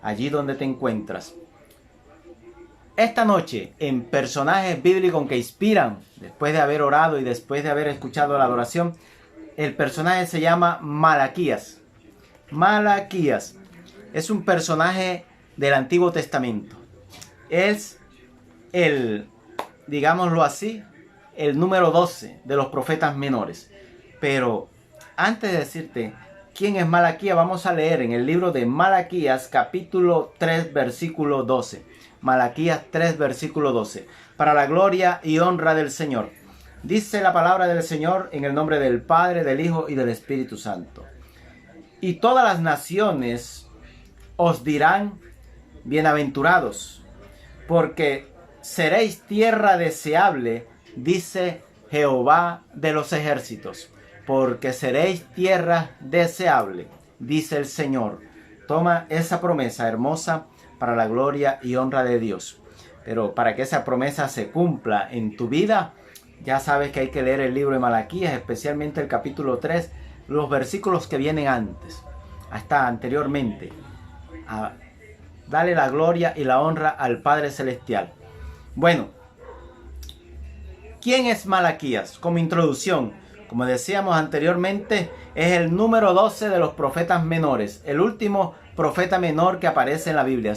allí donde te encuentras. Esta noche, en personajes bíblicos que inspiran, después de haber orado y después de haber escuchado la adoración, el personaje se llama Malaquías. Malaquías es un personaje del Antiguo Testamento. Es digámoslo así, el número 12 de los profetas menores. Pero antes de decirte quién es Malaquías, vamos a leer en el libro de Malaquías, capítulo 3, versículo 12. Malaquías 3, versículo 12. Para la gloria y honra del Señor. Dice la palabra del Señor en el nombre del Padre, del Hijo y del Espíritu Santo. Y todas las naciones os dirán bienaventurados, porque seréis tierra deseable, dice Jehová de los ejércitos. Porque seréis tierra deseable, dice el Señor. Toma esa promesa hermosa para la gloria y honra de Dios. Pero para que esa promesa se cumpla en tu vida, ya sabes que hay que leer el libro de Malaquías, especialmente el capítulo 3, los versículos que vienen antes, hasta anteriormente. Dale la gloria y la honra al Padre Celestial. Bueno, ¿quién es Malaquías? Como introducción, como decíamos anteriormente, es el número 12 de los profetas menores, el último profeta menor que aparece en la Biblia.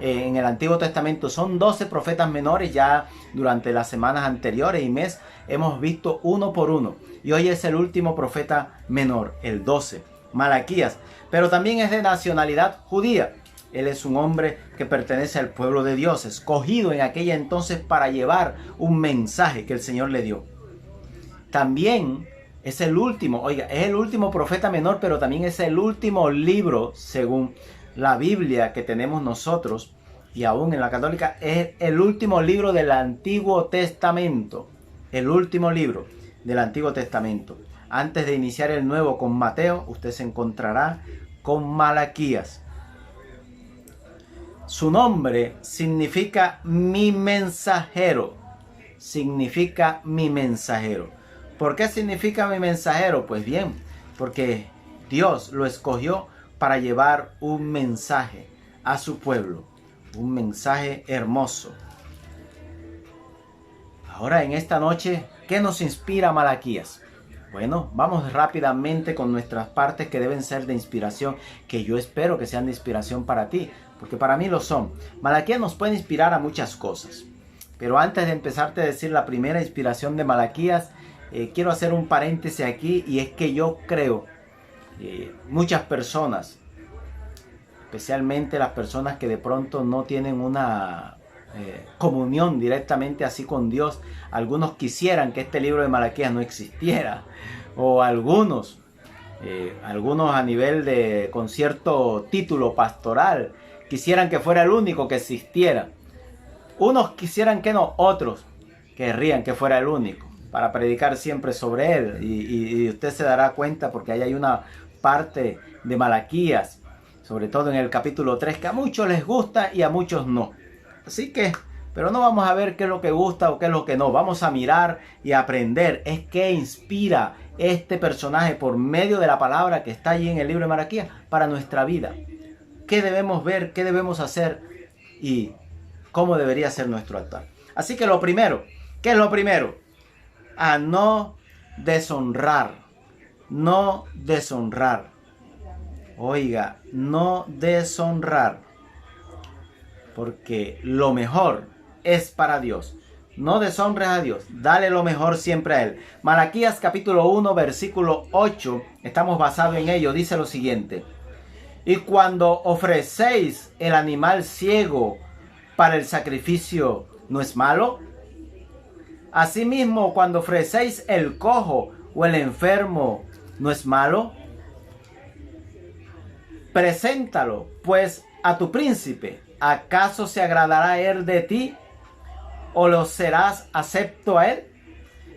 En el Antiguo Testamento son 12 profetas menores. Ya durante las semanas anteriores y mes hemos visto uno por uno, y hoy es el último profeta menor, el 12, Malaquías. Pero también es de nacionalidad judía. Él es un hombre que pertenece al pueblo de Dios, escogido en aquella entonces para llevar un mensaje que el Señor le dio. También es el último, es el último profeta menor, pero también es el último libro, según la Biblia que tenemos nosotros, y aún en la católica, es el último libro del Antiguo Testamento. El último libro del Antiguo Testamento. Antes de iniciar el nuevo con Mateo, usted se encontrará con Malaquías. Su nombre significa mi mensajero. Significa mi mensajero. ¿Por qué significa mi mensajero? Pues bien, porque Dios lo escogió para llevar un mensaje a su pueblo. Un mensaje hermoso. Ahora en esta noche, ¿qué nos inspira Malaquías? Bueno, vamos rápidamente con nuestras partes que deben ser de inspiración, que yo espero que sean de inspiración para ti, porque para mí lo son. Malaquías nos puede inspirar a muchas cosas. Pero antes de empezarte a decir la primera inspiración de Malaquías, quiero hacer un paréntesis aquí, y es que yo creo muchas personas, especialmente las personas que de pronto no tienen una comunión directamente así con Dios, algunos quisieran que este libro de Malaquías no existiera, o algunos a nivel con cierto título pastoral quisieran que fuera el único que existiera. Unos quisieran que no, otros querrían que fuera el único, para predicar siempre sobre él. Y usted se dará cuenta, porque ahí hay una parte de Malaquías, sobre todo en el capítulo 3, que a muchos les gusta y a muchos no. Así que, pero no vamos a ver qué es lo que gusta o qué es lo que no. Vamos a mirar y aprender es qué inspira este personaje por medio de la palabra que está allí en el libro de Malaquías para nuestra vida. ¿Qué debemos ver? ¿Qué debemos hacer? Y cómo debería ser nuestro actuar. Así que lo primero, ¿qué es lo primero? A no deshonrar. No deshonrar. Oiga, no deshonrar. Porque lo mejor es para Dios. No deshonres a Dios. Dale lo mejor siempre a Él. Malaquías capítulo 1, versículo 8. Estamos basados en ello. Dice lo siguiente. Y cuando ofrecéis el animal ciego para el sacrificio, ¿no es malo? Asimismo, cuando ofrecéis el cojo o el enfermo, ¿no es malo? Preséntalo, pues, a tu príncipe. ¿Acaso se agradará él de ti? ¿O lo serás acepto a él?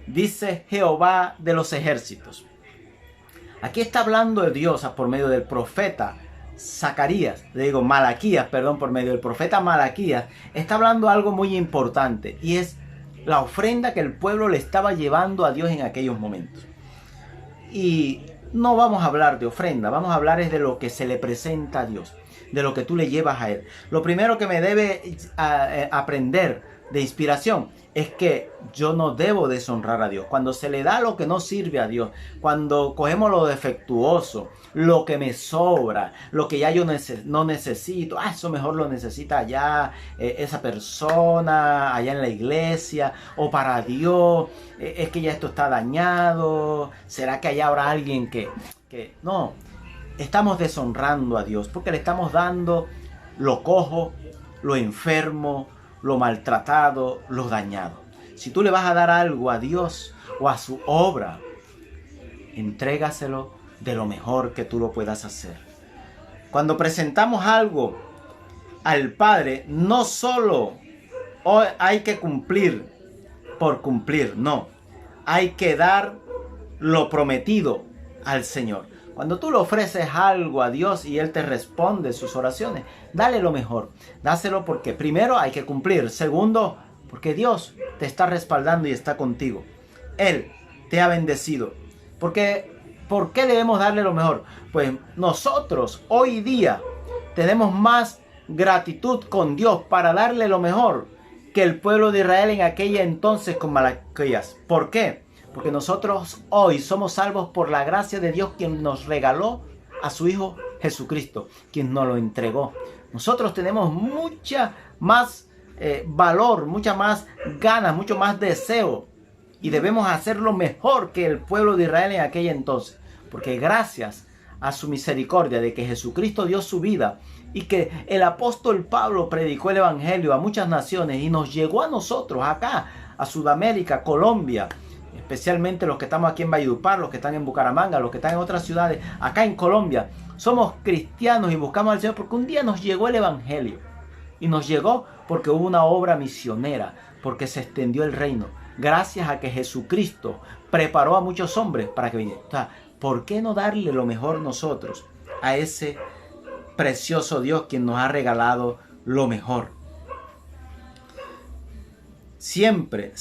Dice Jehová de los ejércitos. Aquí está hablando de Dios por medio del profeta Malaquías, por medio del profeta Malaquías. Está hablando algo muy importante, y es la ofrenda que el pueblo le estaba llevando a Dios en aquellos momentos. Y no vamos a hablar de ofrenda, vamos a hablar es de lo que se le presenta a Dios. de lo que tú le llevas a Él. Lo primero que me debe aprender de inspiración es que yo no debo deshonrar a Dios. Cuando se le da lo que no sirve a Dios, cuando cogemos lo defectuoso, lo que me sobra, lo que ya yo no necesito, eso mejor lo necesita allá esa persona, allá en la iglesia, o para Dios, es que ya esto está dañado, ¿será que allá habrá alguien que no? Estamos deshonrando a Dios porque le estamos dando lo cojo, lo enfermo, lo maltratado, lo dañado. Si tú le vas a dar algo a Dios o a su obra, entrégaselo de lo mejor que tú lo puedas hacer. Cuando presentamos algo al Padre, no solo hay que cumplir por cumplir, no. Hay que dar lo prometido al Señor. Cuando tú le ofreces algo a Dios y Él te responde sus oraciones, dale lo mejor. Dáselo porque primero hay que cumplir. Segundo, porque Dios te está respaldando y está contigo. Él te ha bendecido. ¿Por qué debemos darle lo mejor? Pues nosotros hoy día tenemos más gratitud con Dios para darle lo mejor que el pueblo de Israel en aquella entonces con Malaquías. ¿Por qué? Porque nosotros hoy somos salvos por la gracia de Dios, quien nos regaló a su Hijo Jesucristo, quien nos lo entregó. Nosotros tenemos mucha más valor, mucha más ganas, mucho más deseo. Y debemos hacerlo mejor que el pueblo de Israel en aquella entonces. Porque gracias a su misericordia de que Jesucristo dio su vida y que el apóstol Pablo predicó el evangelio a muchas naciones y nos llegó a nosotros acá, a Sudamérica, Colombia, especialmente los que estamos aquí en Valledupar, los que están en Bucaramanga, los que están en otras ciudades, acá en Colombia. Somos cristianos y buscamos al Señor porque un día nos llegó el evangelio. Y nos llegó porque hubo una obra misionera, porque se extendió el reino. Gracias a que Jesucristo preparó a muchos hombres para que vinieran. O sea, ¿por qué no darle lo mejor nosotros a ese precioso Dios quien nos ha regalado lo mejor? Siempre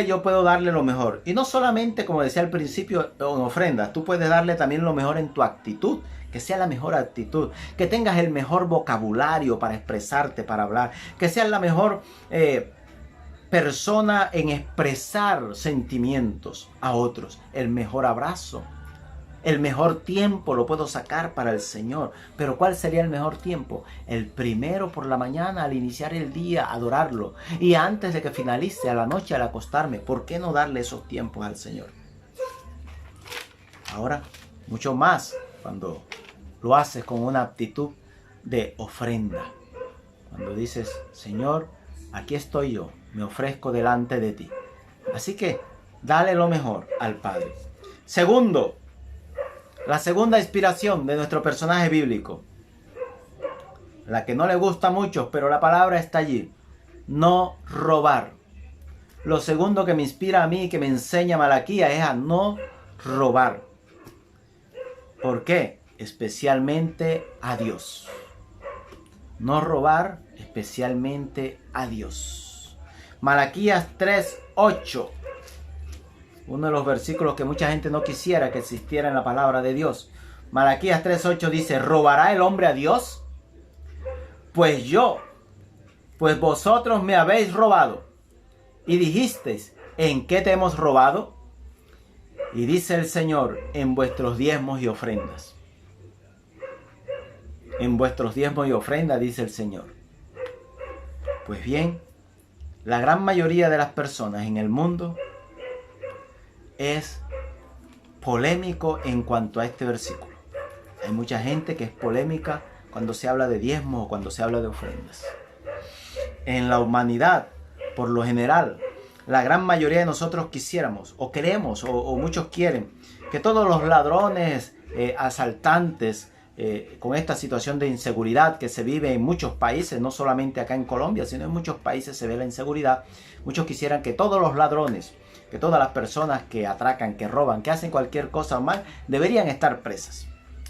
yo puedo darle lo mejor. Y no solamente, como decía al principio, en ofrendas. Tú puedes darle también lo mejor en tu actitud. Que sea la mejor actitud. Que tengas el mejor vocabulario para expresarte, para hablar. Que seas la mejor persona en expresar sentimientos a otros. El mejor abrazo. El mejor tiempo lo puedo sacar para el Señor. Pero ¿cuál sería el mejor tiempo? El primero por la mañana al iniciar el día, adorarlo. Y antes de que finalice a la noche al acostarme. ¿Por qué no darle esos tiempos al Señor? Ahora, mucho más cuando lo haces con una actitud de ofrenda. Cuando dices, Señor, aquí estoy yo, me ofrezco delante de ti. Así que dale lo mejor al Padre. Segundo, la segunda inspiración de nuestro personaje bíblico, la que no le gusta mucho, pero la palabra está allí. No robar. Lo segundo que me inspira a mí, que me enseña Malaquías, es a no robar. ¿Por qué? Especialmente a Dios. No robar, especialmente a Dios. Malaquías 3:8. Uno de los versículos que mucha gente no quisiera que existiera en la palabra de Dios. Malaquías 3:8 dice, ¿robará el hombre a Dios? Pues vosotros me habéis robado. Y dijisteis, ¿en qué te hemos robado? Y dice el Señor, en vuestros diezmos y ofrendas. En vuestros diezmos y ofrendas, dice el Señor. Pues bien, la gran mayoría de las personas en el mundo es polémico en cuanto a este versículo. Hay mucha gente que es polémica cuando se habla de diezmos o cuando se habla de ofrendas. En la humanidad, por lo general, la gran mayoría de nosotros quisiéramos o queremos o muchos quieren que todos los ladrones, asaltantes, con esta situación de inseguridad que se vive en muchos países, no solamente acá en Colombia, sino en muchos países se ve la inseguridad. Muchos quisieran que todos los ladrones, que todas las personas que atracan, que roban, que hacen cualquier cosa mal, deberían estar presas.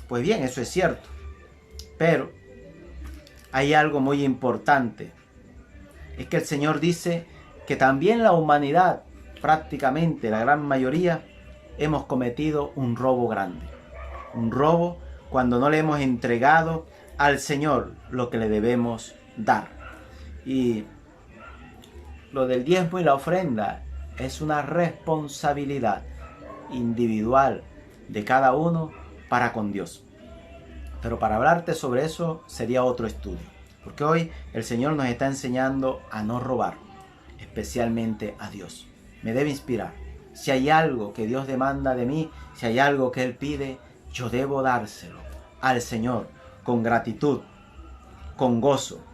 Pues bien, eso es cierto. Pero hay algo muy importante. Es que el Señor dice que también la humanidad, prácticamente la gran mayoría, hemos cometido un robo grande. Un robo cuando no le hemos entregado al Señor lo que le debemos dar. Y lo del diezmo y la ofrenda es una responsabilidad individual de cada uno para con Dios. Pero para hablarte sobre eso sería otro estudio. Porque hoy el Señor nos está enseñando a no robar, especialmente a Dios. Me debe inspirar. Si hay algo que Dios demanda de mí, si hay algo que Él pide, yo debo dárselo al Señor con gratitud, con gozo.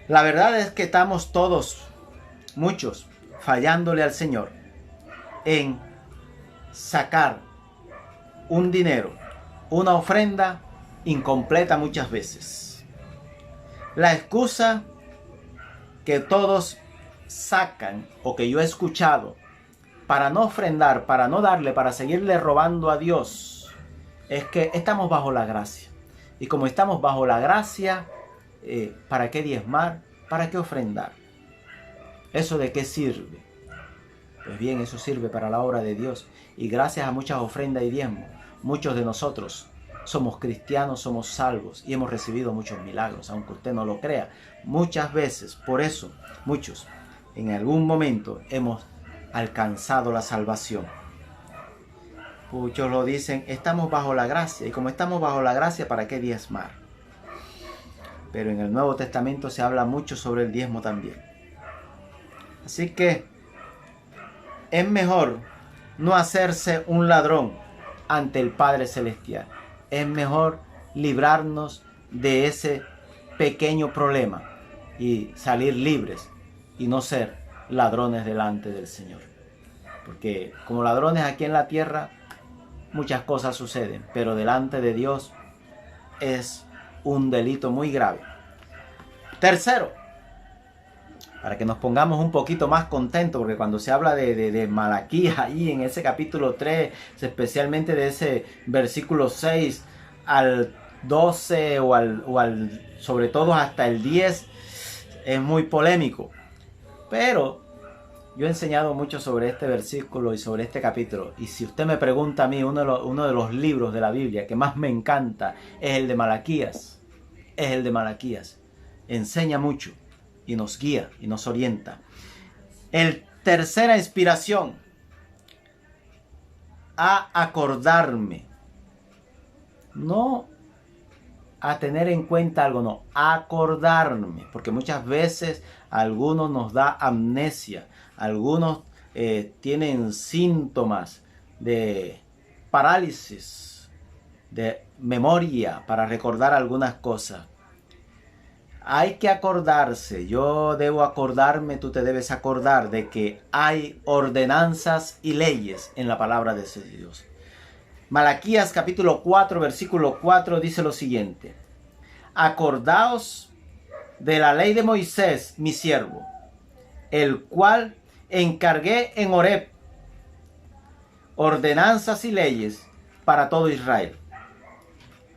La verdad es que estamos todos, muchos, fallándole al Señor en sacar un dinero, una ofrenda incompleta muchas veces. La excusa que todos sacan o que yo he escuchado para no ofrendar, para no darle, para seguirle robando a Dios, es que estamos bajo la gracia. Y como estamos bajo la gracia, ¿para qué diezmar? ¿Para qué ofrendar? ¿Eso de qué sirve? Pues bien, eso sirve para la obra de Dios. Y gracias a muchas ofrendas y diezmos, muchos de nosotros somos cristianos, somos salvos y hemos recibido muchos milagros, aunque usted no lo crea. Muchas veces, por eso, muchos, en algún momento hemos alcanzado la salvación. Muchos lo dicen, estamos bajo la gracia. Y como estamos bajo la gracia, ¿para qué diezmar? Pero en el Nuevo Testamento se habla mucho sobre el diezmo también. Así que es mejor no hacerse un ladrón ante el Padre Celestial. Es mejor librarnos de ese pequeño problema y salir libres y no ser ladrones delante del Señor. Porque como ladrones aquí en la tierra muchas cosas suceden, pero delante de Dios es un delito muy grave. Tercero, para que nos pongamos un poquito más contentos, porque cuando se habla de Malaquías, ahí en ese capítulo 3, especialmente de ese versículo 6 al 12 sobre todo hasta el 10, es muy polémico. Pero yo he enseñado mucho sobre este versículo y sobre este capítulo. Y si usted me pregunta a mí, uno de los libros de la Biblia que más me encanta es el de Malaquías. Es el de Malaquías. Enseña mucho y nos guía y nos orienta. Tercera inspiración, a acordarme. No a tener en cuenta algo, no, a acordarme. Porque muchas veces a algunos nos da amnesia. Algunos tienen síntomas de parálisis de memoria para recordar algunas cosas. Hay que acordarse, yo debo acordarme, tú te debes acordar de que hay ordenanzas y leyes en la palabra de Dios. Malaquías capítulo 4, versículo 4 dice lo siguiente: acordaos de la ley de Moisés, mi siervo, el cual encargué en Horeb, ordenanzas y leyes para todo Israel.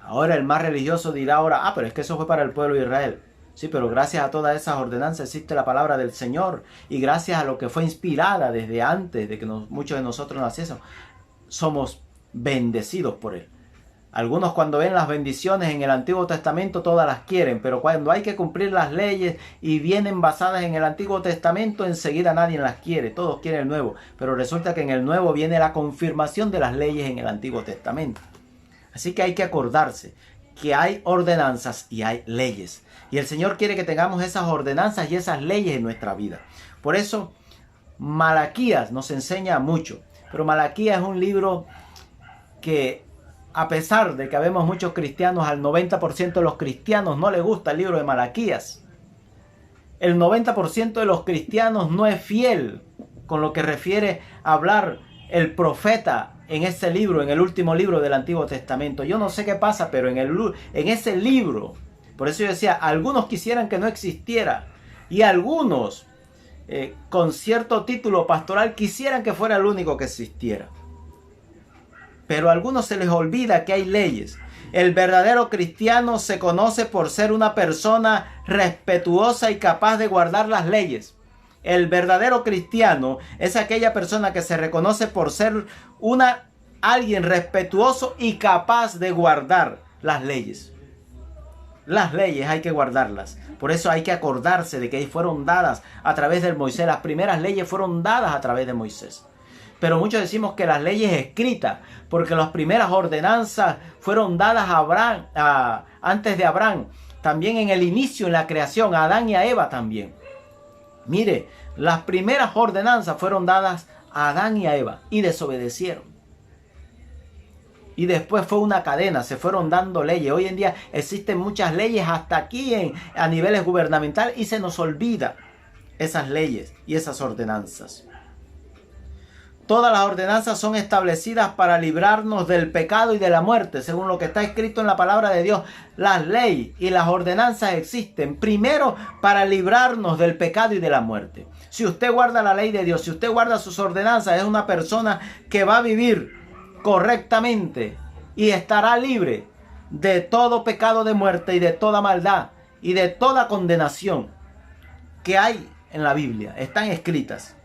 Ahora el más religioso dirá ahora, pero es que eso fue para el pueblo de Israel. Sí, pero gracias a todas esas ordenanzas existe la palabra del Señor. Y gracias a lo que fue inspirada desde antes de que muchos de nosotros naciésemos, somos bendecidos por Él. Algunos cuando ven las bendiciones en el Antiguo Testamento todas las quieren, pero cuando hay que cumplir las leyes y vienen basadas en el Antiguo Testamento, enseguida nadie las quiere, todos quieren el Nuevo. Pero resulta que en el Nuevo viene la confirmación de las leyes en el Antiguo Testamento. Así que hay que acordarse que hay ordenanzas y hay leyes. Y el Señor quiere que tengamos esas ordenanzas y esas leyes en nuestra vida. Por eso Malaquías nos enseña mucho. Pero Malaquías es un libro que, a pesar de que habemos muchos cristianos, al 90% de los cristianos no les gusta el libro de Malaquías. El 90% de los cristianos no es fiel con lo que refiere a hablar el profeta en ese libro, en el último libro del Antiguo Testamento. Yo no sé qué pasa, pero en ese libro, por eso yo decía, algunos quisieran que no existiera y algunos con cierto título pastoral quisieran que fuera el único que existiera. Pero a algunos se les olvida que hay leyes. El verdadero cristiano se conoce por ser una persona respetuosa y capaz de guardar las leyes. El verdadero cristiano es aquella persona que se reconoce por ser alguien respetuoso y capaz de guardar las leyes. Las leyes hay que guardarlas. Por eso hay que acordarse de que fueron dadas a través de Moisés. Las primeras leyes fueron dadas a través de Moisés. Pero muchos decimos que las leyes escritas, porque las primeras ordenanzas fueron dadas a Abraham, antes de Abraham. También en el inicio, en la creación, a Adán y a Eva también. Mire, las primeras ordenanzas fueron dadas a Adán y a Eva y desobedecieron. Y después fue una cadena, se fueron dando leyes. Hoy en día existen muchas leyes hasta aquí a niveles gubernamentales y se nos olvida esas leyes y esas ordenanzas. Todas las ordenanzas son establecidas para librarnos del pecado y de la muerte, según lo que está escrito en la palabra de Dios. Las leyes y las ordenanzas existen primero para librarnos del pecado y de la muerte. Si usted guarda la ley de Dios, si usted guarda sus ordenanzas, es una persona que va a vivir correctamente y estará libre de todo pecado de muerte y de toda maldad y de toda condenación que hay en la Biblia. Están escritas.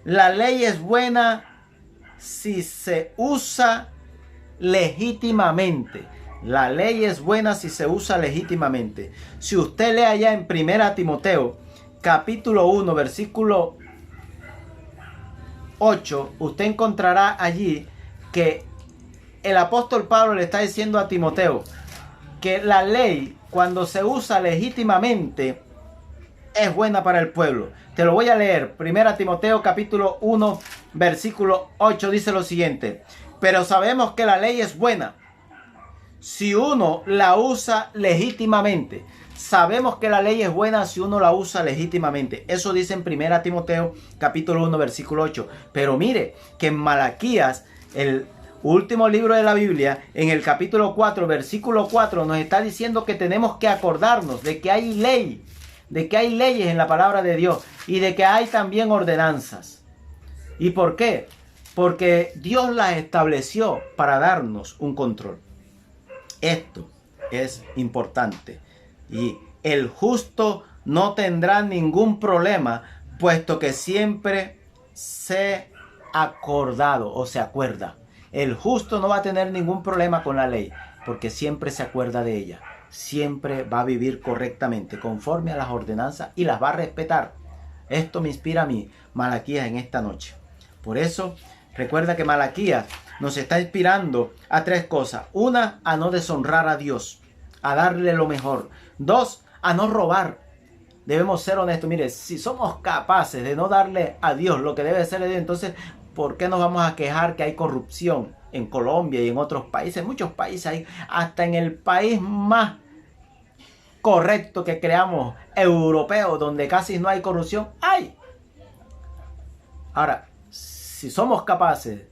La ley es buena si se usa legítimamente. La ley es buena si se usa legítimamente. Si usted lee allá en 1 Timoteo, capítulo 1, versículo 8, usted encontrará allí que el apóstol Pablo le está diciendo a Timoteo que la ley, cuando se usa legítimamente, es buena para el pueblo. Te lo voy a leer. 1 Timoteo capítulo 1 versículo 8 dice lo siguiente: pero sabemos que la ley es buena si uno la usa legítimamente. Sabemos que la ley es buena si uno la usa legítimamente. Eso dice en 1 Timoteo capítulo 1 versículo 8. Pero mire que en Malaquías, el último libro de la Biblia, en el capítulo 4 versículo 4 nos está diciendo que tenemos que acordarnos de que hay ley, de que hay leyes en la palabra de Dios y de que hay también ordenanzas. ¿Y por qué? Porque Dios las estableció para darnos un control. Esto es importante. Y el justo no tendrá ningún problema, puesto que siempre se ha acordado o se acuerda. El justo no va a tener ningún problema con la ley, porque siempre se acuerda de ella. Siempre va a vivir correctamente, conforme a las ordenanzas y las va a respetar. Esto me inspira a mí, Malaquías, en esta noche. Por eso, recuerda que Malaquías nos está inspirando a tres cosas. Una, a no deshonrar a Dios, a darle lo mejor. Dos, a no robar. Debemos ser honestos. Mire, si somos capaces de no darle a Dios lo que debe ser de Dios, entonces, ¿por qué nos vamos a quejar que hay corrupción en Colombia y en otros países? En muchos países hay, hasta en el país más correcto que creamos, europeo, donde casi no hay corrupción, hay. Ahora, si somos capaces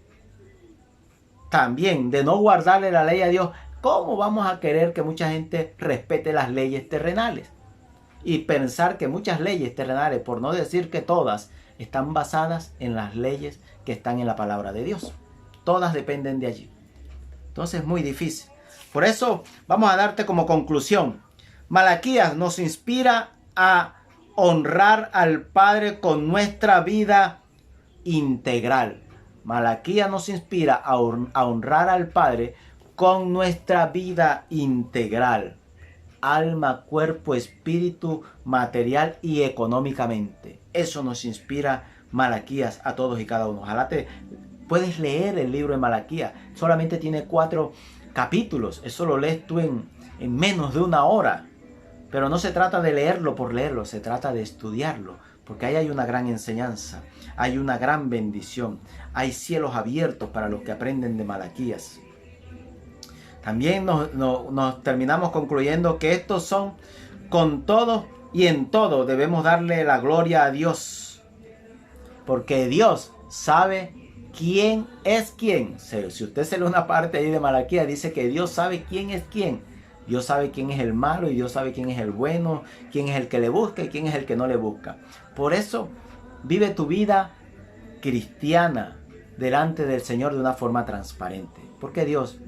también de no guardarle la ley a Dios, ¿cómo vamos a querer que mucha gente respete las leyes terrenales? Y pensar que muchas leyes terrenales, por no decir que todas, están basadas en las leyes que están en la palabra de Dios. Todas dependen de allí. Entonces es muy difícil. Por eso vamos a darte como conclusión. Malaquías nos inspira a honrar al Padre con nuestra vida integral. Malaquías nos inspira a honrar al Padre con nuestra vida integral. Alma, cuerpo, espíritu, material y económicamente. Eso nos inspira Malaquías a todos y cada uno. Ojalá te puedes leer el libro de Malaquías. Solamente tiene 4 capítulos. Eso lo lees tú en menos de una hora. Pero no se trata de leerlo por leerlo, se trata de estudiarlo. Porque ahí hay una gran enseñanza, hay una gran bendición. Hay cielos abiertos para los que aprenden de Malaquías. También nos terminamos concluyendo que estos son, con todo y en todo, debemos darle la gloria a Dios. Porque Dios sabe quién es quién. Si usted se lee una parte ahí de Malaquías, dice que Dios sabe quién es quién. Dios sabe quién es el malo y Dios sabe quién es el bueno, quién es el que le busca y quién es el que no le busca. Por eso, vive tu vida cristiana delante del Señor de una forma transparente. Porque Dios...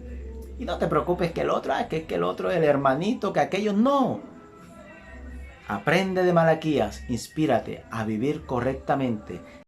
Y no te preocupes que el otro, que el otro es el hermanito, que aquello no. Aprende de Malaquías, inspírate a vivir correctamente